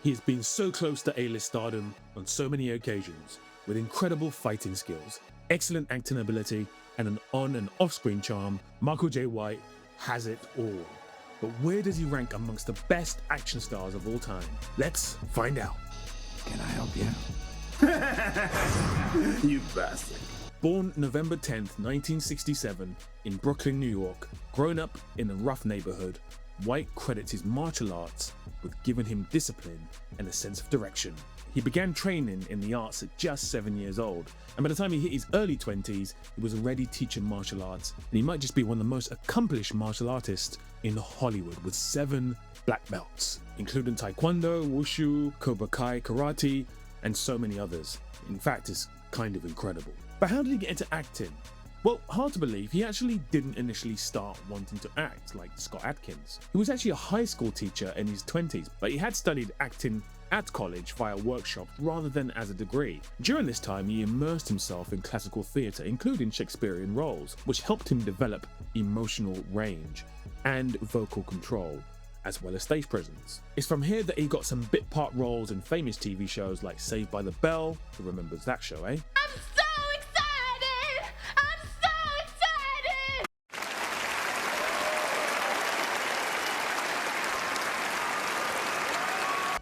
He has been so close to A-list stardom on so many occasions, with incredible fighting skills, excellent acting ability, and an on and off-screen charm. Michael J. White has it all. But where does he rank amongst the best action stars of all time? Let's find out. Can I help you? You bastard. Born November 10th, 1967 in Brooklyn, New York, grown up in a rough neighborhood, White credits his martial arts with giving him discipline and a sense of direction. He began training in the arts at just 7 years old, and by the time he hit his early 20s, he was already teaching martial arts, and he might just be one of the most accomplished martial artists in Hollywood with 7 black belts, including Taekwondo, Wushu, Cobra Kai, Karate, and so many others. In fact, it's kind of incredible. But how did he get into acting? Well, hard to believe, he actually didn't initially start wanting to act like Scott Adkins. He was actually a high school teacher in his 20s, but he had studied acting at college via workshops rather than as a degree. During this time, he immersed himself in classical theatre, including Shakespearean roles, which helped him develop emotional range and vocal control, as well as stage presence. It's from here that he got some bit part roles in famous TV shows like Saved by the Bell. Who remembers that show, eh? I'm so excited! I'm so excited!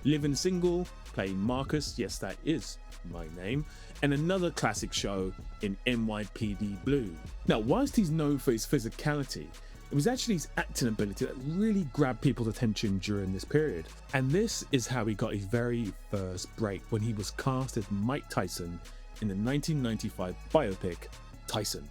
Living Single, playing Marcus, yes that is my name, and another classic show in NYPD Blue. Now, whilst he's known for his physicality, it was actually his acting ability that really grabbed people's attention during this period. And this is how he got his very first break, when he was cast as Mike Tyson in the 1995 biopic, Tyson.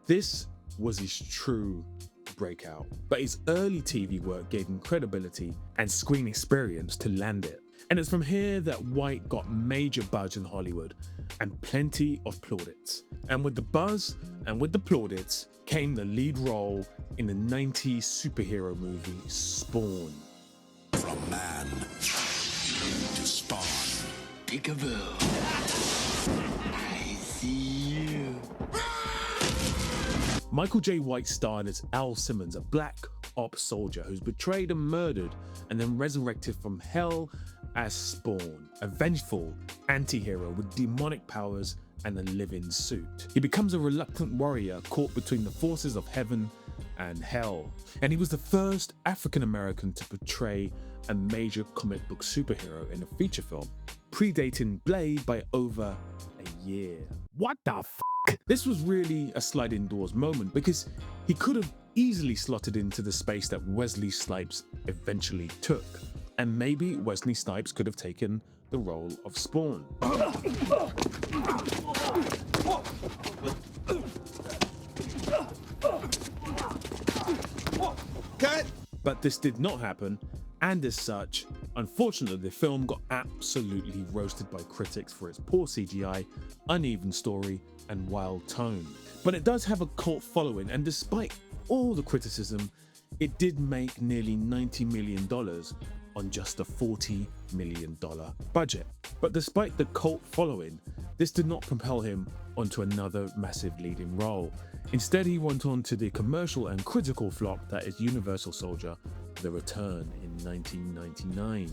This was his true breakout, but his early TV work gave him credibility and screen experience to land it. And it's from here that White got major buzz in Hollywood and plenty of plaudits. And with the buzz and with the plaudits came the lead role in the 90s superhero movie Spawn. From man to spawn. Peekaboo. I see you. Michael J. White starred as Al Simmons, a black ops soldier who's betrayed and murdered and then resurrected from hell as Spawn, a vengeful anti-hero with demonic powers and a living suit. He becomes a reluctant warrior caught between the forces of heaven and hell, and he was the first African-American to portray a major comic book superhero in a feature film, predating Blade by over a year. What the f***? This was really a sliding doors moment, because he could have easily slotted into the space that Wesley Snipes eventually took, and maybe Wesley Snipes could have taken the role of Spawn. Cut! But this did not happen, and as such, unfortunately, the film got absolutely roasted by critics for its poor CGI, uneven story, and wild tone. But it does have a cult following, and despite all the criticism, it did make nearly $90 million on just a $40 million budget. But despite the cult following, this did not propel him onto another massive leading role. Instead, he went on to the commercial and critical flop that is Universal Soldier: The Return in 1999.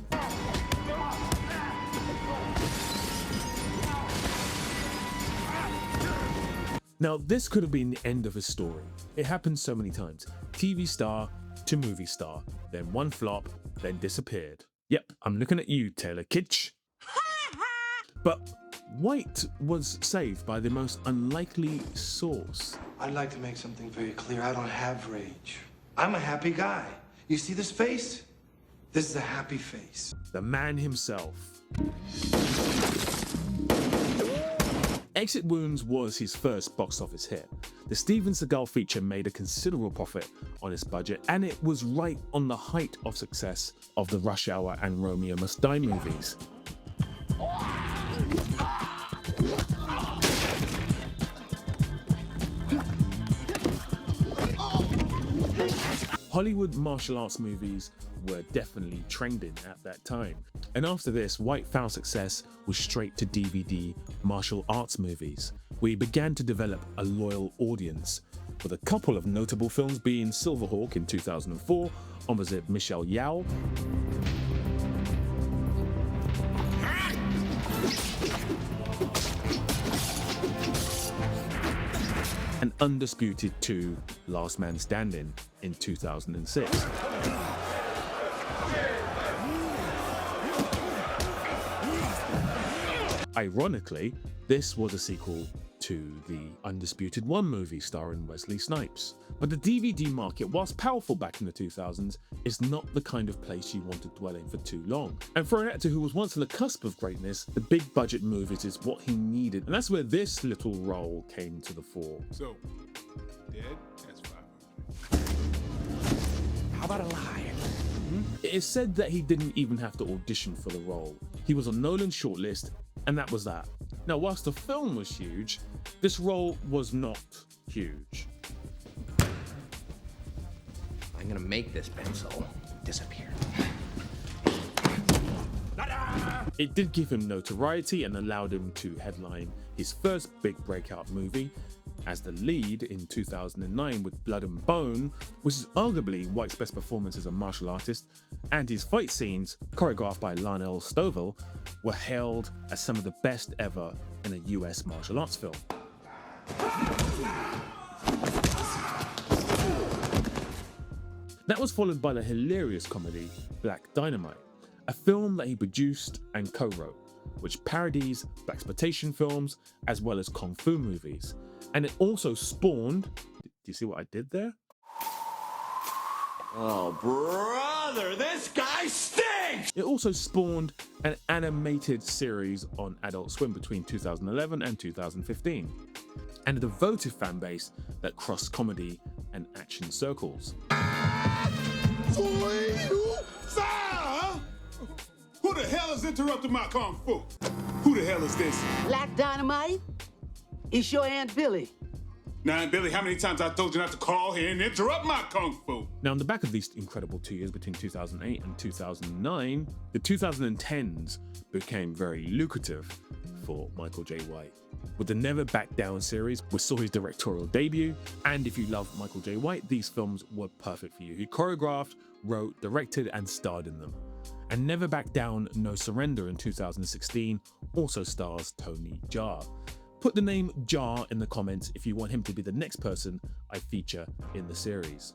Now, this could have been the end of his story. It happened so many times. TV star to movie star, then one flop, then disappeared. Yep, I'm looking at you, Taylor Kitsch. But White was saved by the most unlikely source. I'd like to make something very clear. I don't have rage. I'm a happy guy. You see this face? This is a happy face. The man himself. Exit Wounds was his first box office hit. The Steven Seagal feature made a considerable profit on its budget, and it was right on the height of success of the Rush Hour and Romeo Must Die movies. Hollywood martial arts movies were definitely trending at that time. And after this, White found success with straight to DVD martial arts movies, where he began to develop a loyal audience with a couple of notable films being Silverhawk in 2004, opposite Michelle Yeoh, and Undisputed 2: Last Man Standing in 2006. Ironically, this was a sequel to the Undisputed 1 movie starring Wesley Snipes. But the DVD market, whilst powerful back in the 2000s, is not the kind of place you want to dwell in for too long. And for an actor who was once on the cusp of greatness, the big budget movies is what he needed. And that's where this little role came to the fore. So, dead? That's 500. How about a lie? It is said that he didn't even have to audition for the role. He was on Nolan's shortlist, and that was that. Now, whilst the film was huge, this role was not huge. I'm gonna make this pencil disappear. It did give him notoriety and allowed him to headline his first big breakout movie as the lead in 2009 with Blood and Bone, which is arguably White's best performance as a martial artist, and his fight scenes, choreographed by Lionel Stovall, were hailed as some of the best ever in a US martial arts film. That was followed by the hilarious comedy Black Dynamite, a film that he produced and co-wrote, which parodies blaxploitation films as well as kung fu movies. And it also spawned, do you see what I did there? Oh, brother, this guy stinks! It also spawned an animated series on Adult Swim between 2011 and 2015, and a devoted fan base that crossed comedy and action circles. Who the hell has interrupted my kung fu? Who the hell is this? Black Dynamite? It's your Aunt Billy. Now, Aunt Billy, how many times I told you not to call here and interrupt my kung fu? Now, on the back of these incredible 2 years between 2008 and 2009, the 2010s became very lucrative for Michael J. White. With the Never Back Down series, we saw his directorial debut, and if you love Michael J. White, these films were perfect for you. He choreographed, wrote, directed, and starred in them. And Never Back Down, No Surrender in 2016 also stars Tony Jaa. Put the name Jaa in the comments if you want him to be the next person I feature in the series.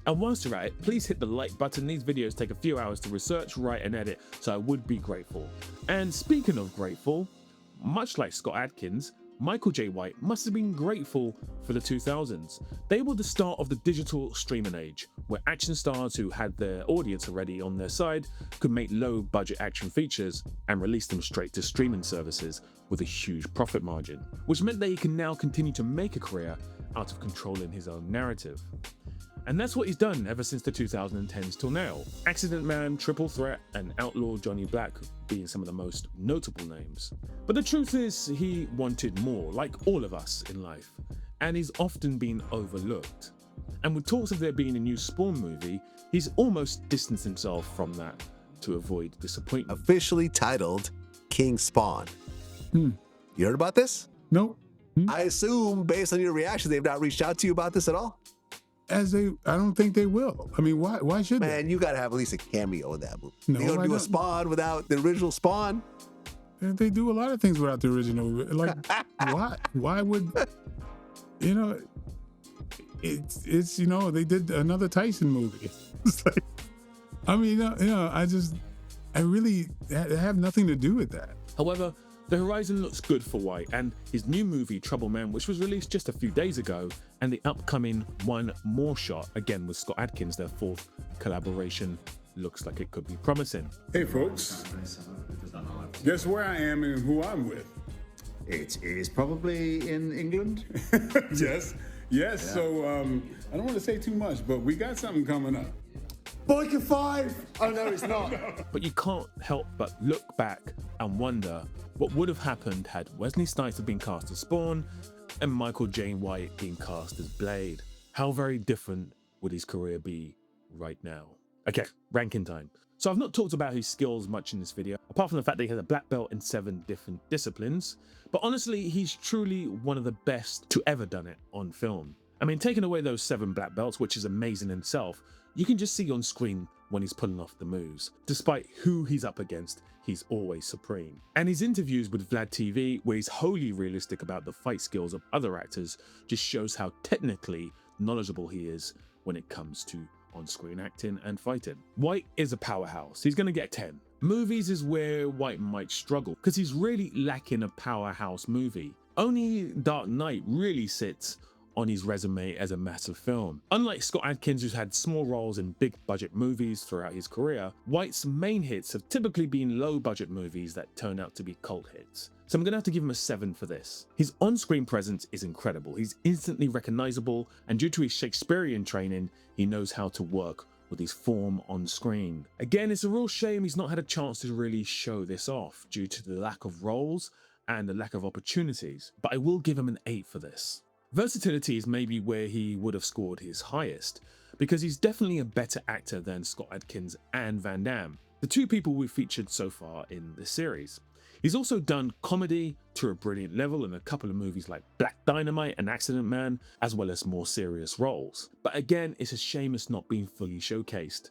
And once you're at it, please hit the like button. These videos take a few hours to research, write, and edit, so I would be grateful. And speaking of grateful, much like Scott Adkins, Michael J. White must have been grateful for the 2000s. They were the start of the digital streaming age, where action stars who had their audience already on their side could make low-budget action features and release them straight to streaming services with a huge profit margin, which meant that he can now continue to make a career out of controlling his own narrative. And that's what he's done ever since the 2010s till now. Accident Man, Triple Threat, and Outlaw Johnny Black being some of the most notable names. But the truth is, he wanted more, like all of us in life, and he's often been overlooked. And with talks of there being a new Spawn movie, he's almost distanced himself from that to avoid disappointment. Officially titled King Spawn. You heard about this? No. I assume, based on your reaction, they've not reached out to you about this at all? I don't think they will. I mean, why should Man, you gotta have at least a cameo in that movie. No, They gonna I do a don't. Spawn without the original Spawn? they do a lot of things without the original? Like, why? Why would, you know, it's you know, they did another Tyson movie. It's like, I mean, I really have nothing to do with that. However, the horizon looks good for White, and his new movie Trouble Man, which was released just a few days ago, and the upcoming One More Shot, again with Scott Adkins, their fourth collaboration, looks like it could be promising. Hey, folks. Guess where I am and who I'm with? It is probably in England. Yes. So I don't want to say too much, but we got something coming up. Boyka 5! Oh, no, it's not. But you can't help but look back and wonder what would have happened had Wesley Snipes have been cast as Spawn and Michael J. White being cast as Blade. How very different would his career be right now? Okay, ranking time. So I've not talked about his skills much in this video, apart from the fact that he has a black belt in 7 different disciplines. But honestly, he's truly one of the best to ever done it on film. I mean, taking away those 7 black belts, which is amazing in itself, you can just see on screen when he's pulling off the moves. Despite who he's up against, he's always supreme. And his interviews with Vlad TV, where he's wholly realistic about the fight skills of other actors, just shows how technically knowledgeable he is when it comes to on-screen acting and fighting. White is a powerhouse. He's gonna get 10. Movies is where White might struggle, because he's really lacking a powerhouse movie. Only Dark Knight really sits on his resume as a massive film. Unlike Scott Adkins, who's had small roles in big budget movies throughout his career, White's main hits have typically been low budget movies that turn out to be cult hits. So I'm gonna have to give him a 7 for this. His on-screen presence is incredible. He's instantly recognizable, and due to his Shakespearean training, he knows how to work with his form on screen. Again, it's a real shame he's not had a chance to really show this off due to the lack of roles and the lack of opportunities, but I will give him an 8 for this. Versatility is maybe where he would have scored his highest, because he's definitely a better actor than Scott Adkins and Van Damme, the 2 people we've featured so far in this series. He's also done comedy to a brilliant level in a couple of movies like Black Dynamite and Accident Man, as well as more serious roles. But again, it's a shame it's not being fully showcased,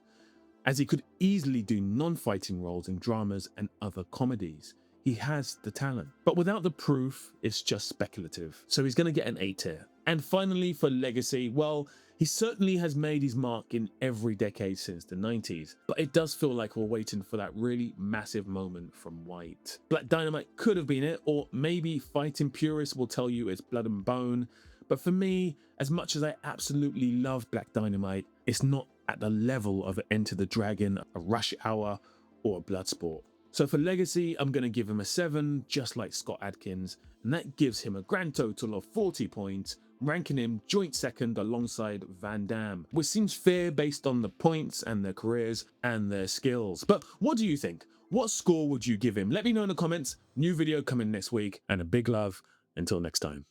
as he could easily do non-fighting roles in dramas and other comedies. He has the talent, but without the proof, it's just speculative. So he's gonna get an 8 here. And finally, for legacy, well, he certainly has made his mark in every decade since the 90s, but it does feel like we're waiting for that really massive moment from White. Black Dynamite could have been it, or maybe fighting purists will tell you it's blood and bone. But for me, as much as I absolutely love Black Dynamite, it's not at the level of Enter the Dragon, a Rush Hour, or a Bloodsport. So for legacy, I'm going to give him a 7, just like Scott Adkins, and that gives him a grand total of 40 points, ranking him joint second alongside Van Damme, which seems fair based on the points and their careers and their skills. But what do you think? What score would you give him? Let me know in the comments. New video coming next week, and a big love until next time.